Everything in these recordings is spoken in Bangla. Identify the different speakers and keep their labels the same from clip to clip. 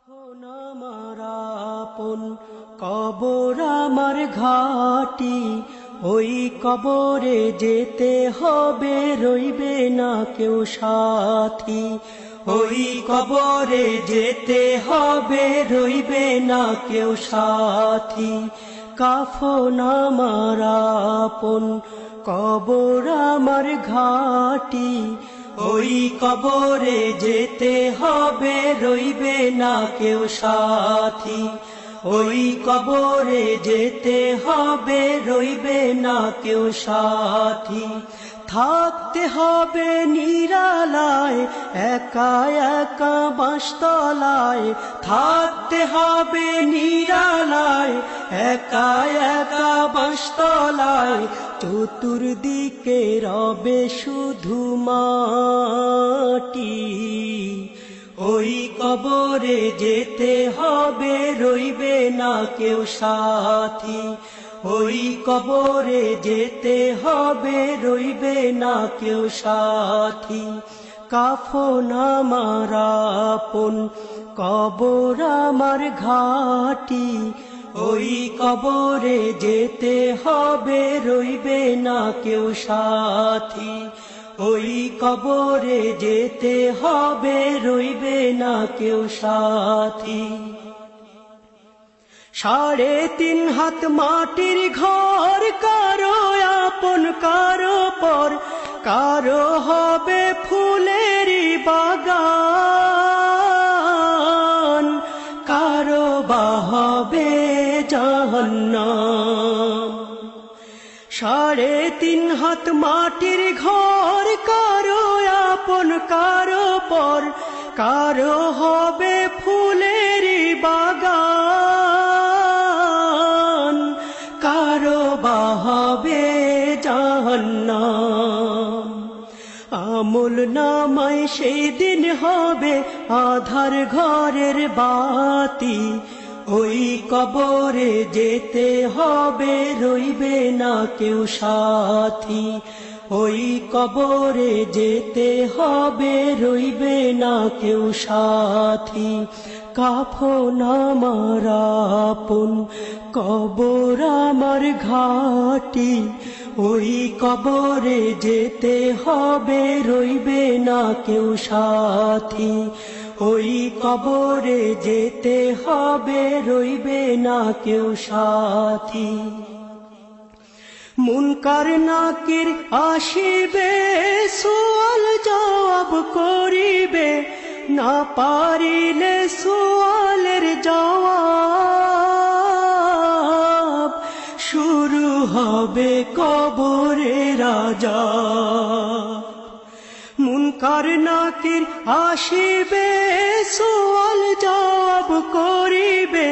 Speaker 1: কাফন আমার আপন কবর আমার ঘাটি, ওই কবরে যেতে হবে, রইবে না কেউ সাথী। ওই কবরে যেতে হবে, রইবে না কেউ সাথী। কাফন আমার আপন কবর আমার ঘাটি, ওই কবরে যেতে হবে, রইবে না কেউ সাথী। ওই কবরে যেতে হবে, রইবে না কেউ সাথী। থাকতে হবে নিরালায়, একা একা বাঁশতলায়। থাকতে হবে নিরালায়, একা একা বাঁশতলায়। চতুর্দিকে রবে শুধু মাটি, ওই কবরে যেতে হবে, রইবে না কেউ সাথী। ওই কবরে যেতে হবে, রইবে না কেউ সাথী। কাফন আমার আপন কবর আমার ঘাটি, ওই কবরে যেতে হবে, রইবে না কেউ সাথী। ওই কবরে যেতে হবে, রইবে না কেউ সাথী। 3.5 হাত মাটির ঘর, কারো আপন কারো পর। কারো হবে ফুলেরই বাগান, কারো বা হবে জাহান্নাম। 3.5 হাত মাটির ঘর, কারো আপন কারো পর। কারো হবে ফুলেরই বাগান, কারো বা হবে জাহান্নাম। আমল নামায় সেই দিন হবে আধার ঘরের বাতি, ওই কবরে যেতে হবে, রইবে না কেউ সাথী। ওই কবরে যেতে হবে, রইবে না কেউ সাথী। কাফন আমার আপন কবর আমার ঘাটি, ওই কবরে যেতে হবে, রইবে না কেউ সাথী। ওই কবরে যেতে হবে, রইবে না কেউ সাথী। মুনকার নাকির আসিবে, সুয়াল জবাব করিবে। না পারিলে সুয়ালের জবাব, শুরু হবে কবরের আযাব। মুনকার নাকির আসিবে, সুয়াল জবাব করিবে।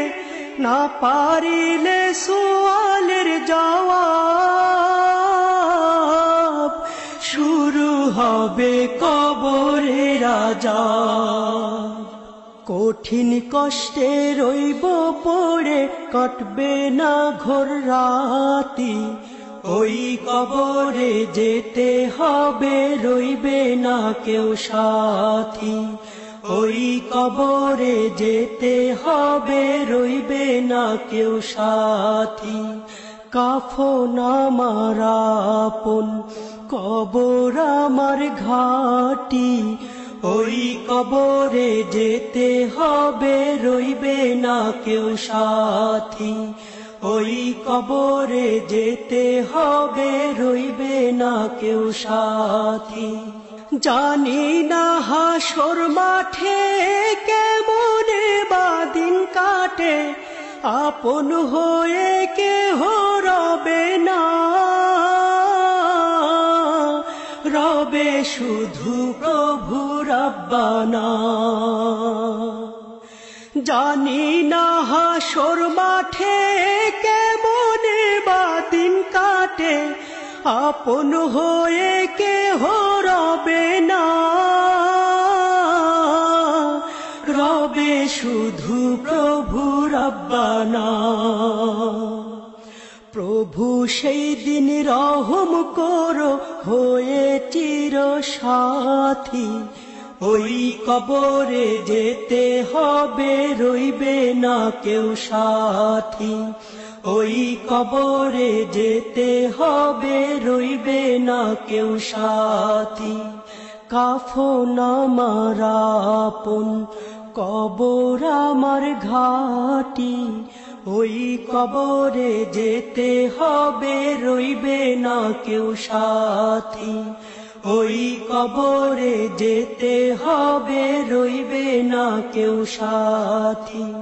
Speaker 1: না পারিলে সুয়ালের জবাব, শুরু হবে কবরের আযাব। কঠিন কষ্টে রইব পড়ে, কাটবে না ঘোর রাতি। ওই কবরে যেতে হবে, রইবে না কেউ সাথী। ওই কবরে যেতে হবে, রইবে না কেউ সাথী। কাফন আমার আপন কবর আমার ঘাটি, ওই কবরে যেতে হবে, রইবে না কেউ সাথী। ওই কবরে যেতে হবে, রইবে না কেউ সাথী। জানি না হাসর মাঠে কেমনে বাদিন কাটে, আপন হয়ে কেহ রবে না। রবে শুধু প্রভু রাব্বানা। জানি না হাসর মাঠে কেমনে বাদিন কাটে, আপন হয়ে কেহ রবে না। রবে শুধু প্রভু রাব্বানা। প্রভু সেই দিন রহম করো হয়ে চির সাথী, ওই কবরে যেতে হবে, রইবে না কেউ সাথী। ওই কবরে যেতে হবে, রইবে না কেউ সাথী। কাফন আমার আপন, কবর আমার ঘাটি। ওই কবরে যেতে হবে, রইবে না কেউ সাথী। ওই কবরে যেতে হবে, রইবে না কেউ সাথী।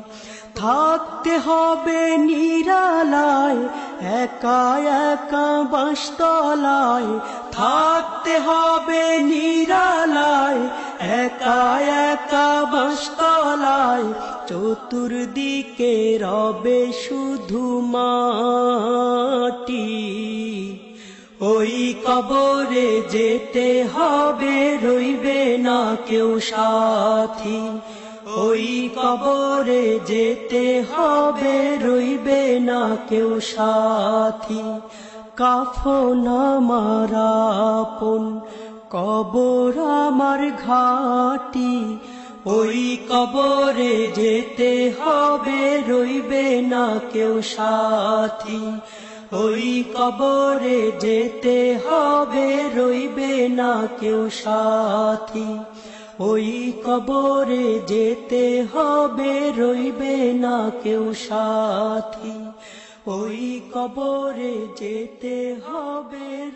Speaker 1: থাকতে হবে নিরালায়, একা একা বাঁশতলায়। থাকতে হবে নিরালায়, একা একা বাঁশতলায়। চতুর্দিকে রবে শুধু মাটি। ওই কবরে যেতে হবে, রইবে না কেউ সাথী। ওই কবরে যেতে হবে, রইবে না কেউ সাথী। কাফন আমার আপন, কবর আমার ঘাটি। ওই কবরে যেতে হবে, রইবে না কেউ সাথী। ওই কবরে যেতে হবে, রইবে না কেউ সাথী। ওই কবরে যেতে হবে, রইবে না কেউ সাথী। ওই কবরে যেতে হবে।